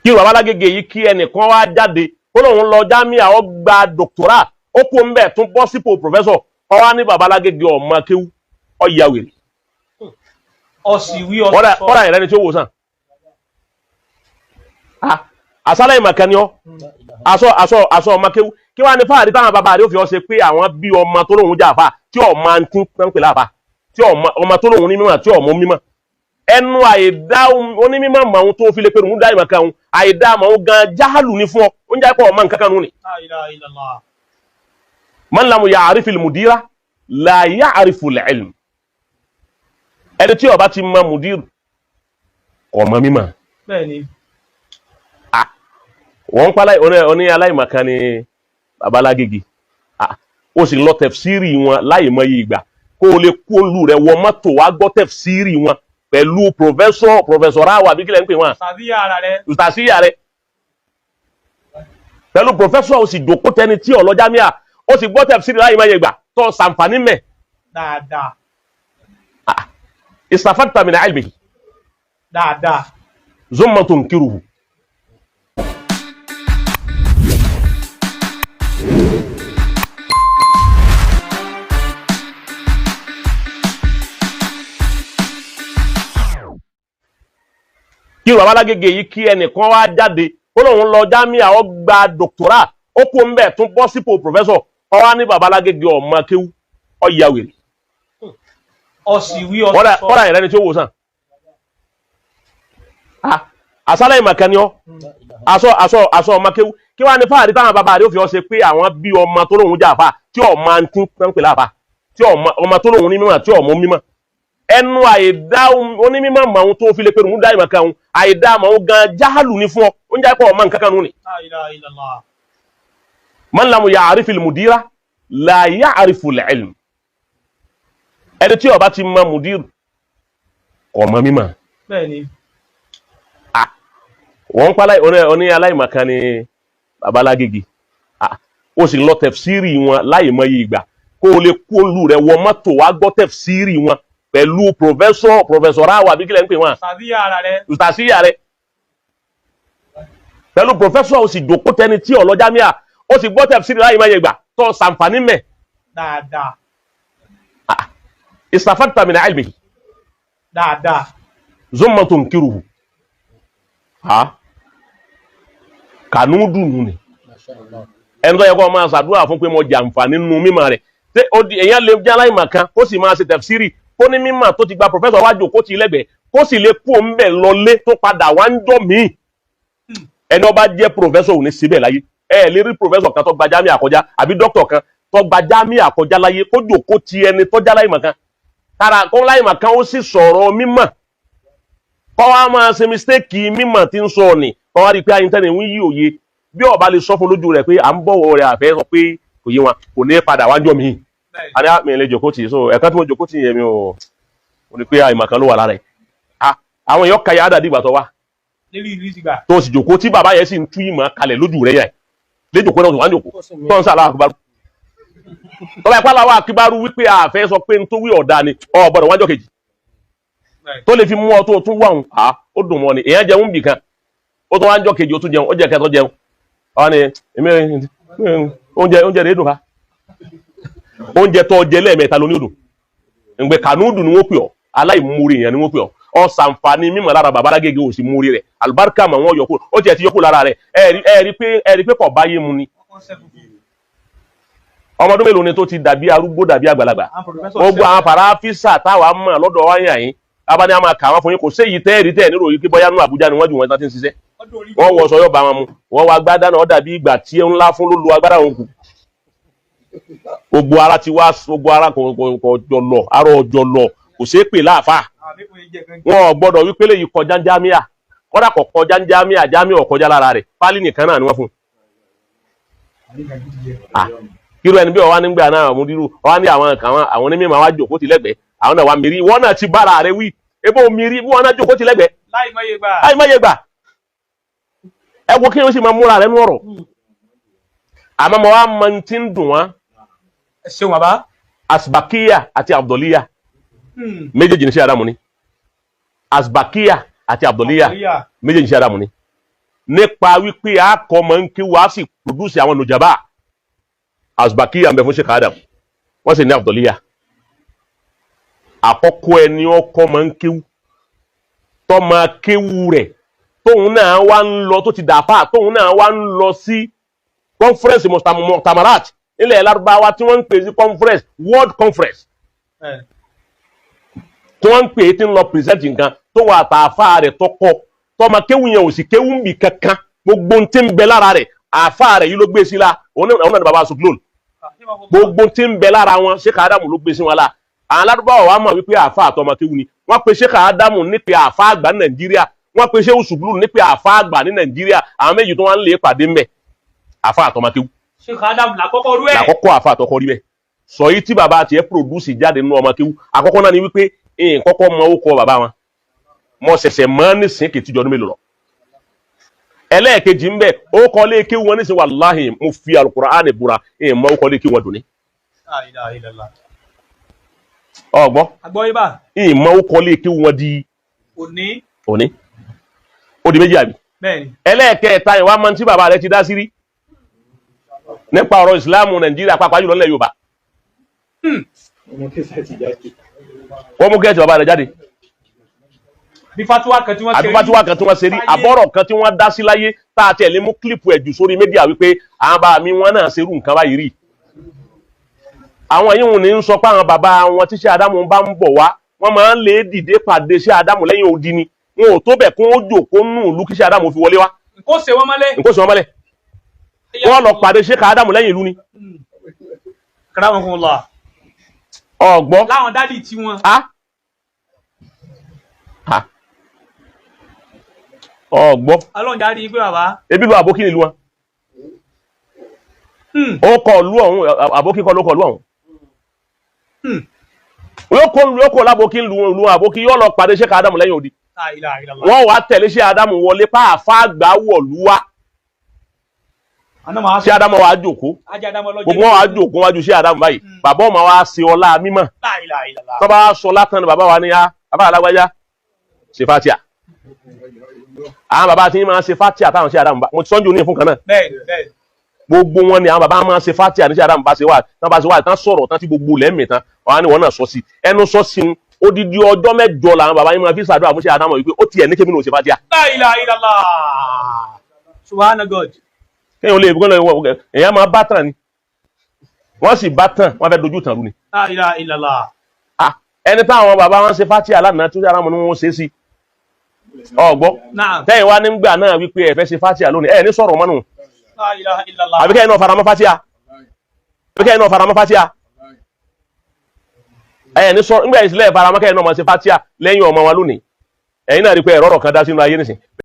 kí bàbá Lágége yìí kí ẹnìkan wá jáde ó lóun lọ jámíà ó gba dòkítọ́rà ó kú ń bẹ̀ tún bọ́ sípò pòfẹ́sọ̀ ó wá ní bàbá Lágége ọmọ kéwú ó ya wèrè. ọ̀sìwí ọ̀rọ̀ ìrẹ́ni tí ó wò sàn. àsálẹ̀ ìmọ̀kan ni ọ́ aṣọ ọmọ kéwú kí wàá ní fáàrí táwọn bàbá rẹ̀ ó fi ọ́ ṣe pé àwọn bí ọmọ tó lóun jà fà tí ọmọ ti ń pè láàfà tí ọmọ tó lóun ní mímọ̀ tí ọmọ mímọ̀ ẹnu àìdá onímọ̀ mọ̀ ohun tó fi lè pẹ̀lú dá ìmọ̀kan ohun àìdá mọ̀ ohun gan jáhàlù ní fún ọ ó ń jẹ́ pọ̀ ọmọ nǹkan kan nù ni. man lam ya'rif al-mudira la ya'rif al-ilm ẹni tí ó bá ti mọ mùdírù ọmọ mímọ̀. bẹ́ẹ̀ni. wọ́n pa oní aláìmọ̀kan ni bàbá Lágége ó sì lọ tẹ̀fsírì wọn láì mọ iye ìgbà kó o lè kó olú rẹ̀ wọ mọ́tò wá gbọ́ tẹ̀fsírì wọn pẹ̀lú pòfẹ́sọ̀rà wà bí kílẹ̀ ń pè wọ́n. ustasiya rẹ̀ pẹ̀lú pòfẹ́sọ̀ ó sì dòkó tẹni tí ọlọ́jámíà ó sì gbọ́ tẹ̀fsírì láì mọ iye ìgbà tó sàǹfààní mẹ́. dáadáa. istafadta min ilmihi. dáadáa. zumma tunkiruhu. kí bàbá Lágége yìí kí ẹnìkan wá jáde ó lóun lọ jámíà ó gba dòkítọ́rà ó kú ń bẹ̀ tún bọ́ sípò pòfẹ́sọ̀ ó wá ní bàbá Lágége ọmọ kéwú ó ya wèrè. ọ̀sìwí ọ̀rọ̀ ìrẹ́ni tí ó wò sàn. àsálẹ̀ ìmọ̀kan ni ọ́ aṣọ ọmọ kéwú kí wàá ní fáàrí táwọn bàbá rẹ̀ ó fi ọ́ ṣe pé àwọn bí ọmọ tó lóun jà fà tí ọmọ ti ń pè láàfà tí ọmọ tó lóun ní mímọ̀ tí ọmọ mímọ̀ ẹnu àìdá onímọ̀ mọ̀ ohun tó fi lè pẹ̀lú dá ìmọ̀kan ohun àìdá mọ̀ ohun gan jáhàlù ní fún ọ ó ń jẹ́ pọ̀ ọmọ nǹkan kan nù ni. man lam ya'rif al-mudira la ya'rif al-ilm ẹni tí ó bá ti mọ mùdírù ọmọ mímọ̀. bẹ́ẹ̀ni. wọ́n pa oní aláìmọ̀kan ni bàbá Lágége ó sì lọ tẹ̀fsírì wọn láì mọ iye ìgbà kó o lè kó olú rẹ̀ wọ mọ́tò wá gbọ́ tẹ̀fsírì wọn pẹ̀lú pòfẹ́sọ̀rà wà bí kílẹ̀ ń pè wọ́n. ustasiya rẹ̀ pẹ̀lú pòfẹ́sọ̀ ó sì dòkó tẹni tí ọlọ́jámíà ó sì gbọ́ tẹ̀fsírì láì mọ iye ìgbà tó sàǹfààní mẹ́. dáadáa. istafadta min ilmihi. dáadáa. zumma tunkiruhu. kànúdù nù ni ẹni tó yẹ kó máa ṣàdúrà fún pé mo jàǹfààní nínú mímọ̀ rẹ̀ tí èèyàn lè jẹ́ aláìmọ̀kan kó sì máa ṣe tẹ̀fsírì kó ní mímọ̀ tó ti gba pòfẹ́sọ̀ wájú kó ti lẹ́gbẹ̀ẹ́ kó sì lè kú òun bẹ̀ lọlé tó padà wá ń jọ míì ẹni ó bá jẹ́ pòfẹ́sọ̀ ò ní síbẹ̀ láyé ẹ lè rí pòfẹ́sọ̀ kan tó gba jámíà kọjá àbí dókítà kan tó gba jámíà kọjá láyé kó jòkó ti ẹni tó já láìmọ̀kan kára kó láìmọ̀kan ó sì sọ̀rọ̀ mímọ̀ kọ́ wá máa ṣe mistake mímọ̀ tí ń sọ ọ̀nì kọ́ wá rí pé ayíntẹ́ni ń yí òye bí ọba lè sọ fún lójú rẹ̀ pé à ń bọ̀wọ̀ rẹ̀ àfẹ́ sọ pé kò yé wọn kò ní padà wájọ́ mi a ní àmì ilé jòkó tì so ẹ̀ka tí mo jòkó tì yẹn mi ò ní pé àìmọ̀kan ló wà lára ẹ̀ àwọn èèyàn kàyà àdàdì ìgbà tó wá tó sì jòkó tí bàbá yẹn sì ń tú ìmọ̀ kalẹ̀ lójú rẹ̀ yẹn lé jòkó náà tó wá ń jòkó tó ń sàlá àkúbárú tọ́ba ìpá làwọn àkúbárú wípé àfẹ́ sọ pé n tó wí ọ̀dà ni ọ̀bọ̀dọ̀ wájọ́ kejì tó lè fi mú ọ tó tún wà ń ó dùn mọ́ ni èèyàn jẹun bì kan ó tún wá ń jọ kejì ó tún jẹun ó jẹ kẹtọ jẹun ọ ni èmi oúnjẹ rẹ dùn fa oúnjẹ tó jẹ lẹ́ẹ̀mẹ́ta ló ní odò ǹgbẹ kànúdù ni wọ́n pè ọ́ aláìmúrí èèyàn ni wọ́n pè ọ́ ọ sàǹfààní mímọ̀ lára bàbá Lágége ò sí múrí rẹ̀ àlùbáríkà mà wọ́n yọkú ó tiẹ̀ ti yọkú lára rẹ̀ ẹ rí pé kò báyé mu ni ọmọdún mélòó ni tó ti dàbí arúgbó dàbí àgbàlagbà gbogbo àwọn pàráfísà táwa mọ̀ lọ́dọ̀ wáyà yín abáni a máa kà wọ́n fún yín kò séyìí tẹ́ẹ̀rí tẹ́ẹ̀ nírò yìí kí bọ́yá nú Àbújá ni wọ́n jù wọ́n tán ti ń ṣiṣẹ́ wọ́n wọ sọ yọ́ bá wọn mu wọ́n wá agbádá náà dàbí ìgbà tí ń ńlá fún lólu agbára òun kù gbogbo ara ti wá gbogbo ara kò jọ lọ arọ ọjọ lọ kò ṣeé pè láàfà wọn ò gbọ́dọ̀ wípé léyìí kọjá jámíà kódà kò kọjá jámíà jámíà ọkọjá lára rẹ̀ pálí nìkan náà ni wọ́n fún irú ẹni bí ọwá nígbà náà mùdírù ọwá ní àwọn onímọ̀ wá jòkó ti lẹ́gbẹ̀ẹ́ àwọn náà wá mìírí wọ́n náà ti bára rẹ̀ wí ebó mìírí wọ́n náà jòkó ti lẹ́gbẹ̀ẹ́ láìmọye gbà ẹ wo kí ni ó sì máa múra rẹ̀ nú ọ̀rọ̀ àmọ́ mo wá mọ tí ń dùn wọ́n ṣeun bàbá Asbakiya àti Abdoliya méjèèjì ní sí Adamu ni Asbakiya àti Abdoliya méjèèjì ní sí Adamu ni nípa wípé akọ máa ń kéwu á sì produce àwọn nùjàbá Azbakiya ń bẹ fún Sheikh Adam wọ́n sì ní Afdaliya àkọ́kọ́ ẹni ọkọ máa ń kéwu tó máa kéwu rẹ̀ tóun náà wá ń lọ tó ti dàfà tóun náà wá ń lọ sí conference mọ̀tàmáràt nílẹ̀ Lárúbáwá tí wọ́n ń pè sí conference world conference tí wọ́n ń pè é tí ń lọ present nǹkan tó wà àtàfà rẹ̀ tọkọ tọmọ kéwu yẹn ò sì kéwu ń bì kankan gbogbo tí ń bẹ lára rẹ̀ àfà rẹ̀ yìí ló gbé sí la òun náà ni baba Suglol gbogbo tí ń bẹ lára wọn Sheikh Adamu ló gbé sí wọn la àwọn Lárúbáwá wa mọ̀ wípé àfà àtọmọ kéwu ni wọ́n pe Sheikh Adamu nípe àfà àgbà ní Nàìjíríà wọ́n pe Sheikh Suglol nípe àfà àgbà ní Nàìjíríà àwọn méjì tó wọ́n lè pàdé mbẹ̀ àfà àtọmọ kéwu. Sheikh Adamu làkọ́kọ́ rú ẹ̀. làkọ́kọ́ àfà àtọkọ rí bẹ́ẹ̀ sọ yìí tí bàbá tiẹ̀ produce jáde nínú ọmọ kéwu àkọ́kọ́ náà ni wípé kọ́kọ́ mọ ó kọ bàbá wọn mo ṣẹ̀ṣẹ̀ mọ́ nísìnyí kì í tíjọ́ ọdún mélòó lọ. ẹlẹ́ẹ̀kejì ń bẹ̀ ó kọ́ lé kéwu wọn nísìnyí wàláhì mo fi Al-Qur'ani búra mọ ó kọ́ lé kéwu wọn dùn ní. ọgbọ́n ìmọ̀ ó kọ́ lé kéwu wọn di òní ó di méjì àbí. ẹlẹ́ẹ̀kẹta ìwà máa ń tí bàbá rẹ ti dá sí rí nípa ọ̀rọ̀ ìsìláàmù Nàìjíríà pàápàá jùlọ nílẹ̀ Yorùbá. wọ́n mú kẹ́ẹ̀tì bàbá rẹ̀ jáde. bí fatuwa kan tí wọ́n ṣe rí àbọ̀rọ̀ kan tí wọ́n dá sí láyé tá a tẹ̀lé mú kílípù ẹ̀jù sórí mídíà wípé àwọn bàbá mi wọn náà ṣerú nǹkan báyìí rí. àwọn yìí wọn ní ń sọ pé àwọn bàbá wọn tí Sheikh Adamu bá ń bọ̀ wá wọ́n máa ń lè dìde pàdé Sheikh Adamu lẹ́yìn odi ni wọn ò tó bẹ̀ kó ó jòkó nù ìlú kí Sheikh Adamu fi wọlé wá. nǹkó ṣe wọ́n mọ́lẹ̀. wọ́n lọ pàdé Sheikh Adamu lẹ́yìn ìlú ni. ọgbọ́n láwọn dádì tí wọn. ọgbọ́n Ọlọ́run dárí pé bàbá. ebi lu àbókí nílùú wọn. ó kọ lu ọ̀hún àbókí kọ́ ló kọ lu ọ̀hún. yóò kó lábókí lu àbókí yóò lọ pàdé Sheikh Adamu lẹ́yìn odi. wọ́n wá tẹ̀lé Sheikh Adamu wọlé pàáfà àgbà wọ̀lú wa. Sheikh Adamu wa jòkó gbogbo wọn wa jòkó wájú Sheikh Adamu báyìí bàbá ọmọ wa ṣe ọlá mímọ́ tọ́ba sọ látàn ní bàbá wa ní ya bàbá alágbájá ṣe fatia àwọn bàbá tí máa ṣe fatia táwọn Sheikh Adamu bá mo ti sọ́njú ní ìfún kan náà gbogbo wọn ni àwọn bàbá máa ṣe fatia ní Sheikh Adamu bá ṣe wà tán sọ̀rọ̀ tán tí gbogbo lẹ́mìí tán wọn ni wọn náà sọ sí ẹnu sọ sí odidi ọjọ́ mẹ́jọ làwọn bàbá yín máa fi ṣàdúrà fún Sheikh Adamu wípé ó tiẹ̀ ní kébí ní ó ṣe fatia. Subhanallah. kéèyàn lè gbọ́n lọ èèyàn máa bá tàn ni wọ́n sì bá tàn wọ́n fẹ́ dojú tàn rú ni. ẹni táwọn bàbá wọn ṣe fatia lánàá tí ara wọn ni wọ́n ṣe sí ọgbọ́n tẹ́yìn wá nígbà náà wípé ẹ fẹ́ ṣe fatia lónìí ẹ ní sọ̀rọ̀ mọ́nù àbíkẹ́yìn náà faramọ́ fatia ẹ ní sọ̀rọ̀ nígbà ìsìlẹ̀ faramọ́ kẹ́yìn náà máa ṣe fatia lẹ́yìn ọmọ wa lónìí ẹ̀yin náà rí pé ẹ̀rọ kan dá sínú ayé nísìn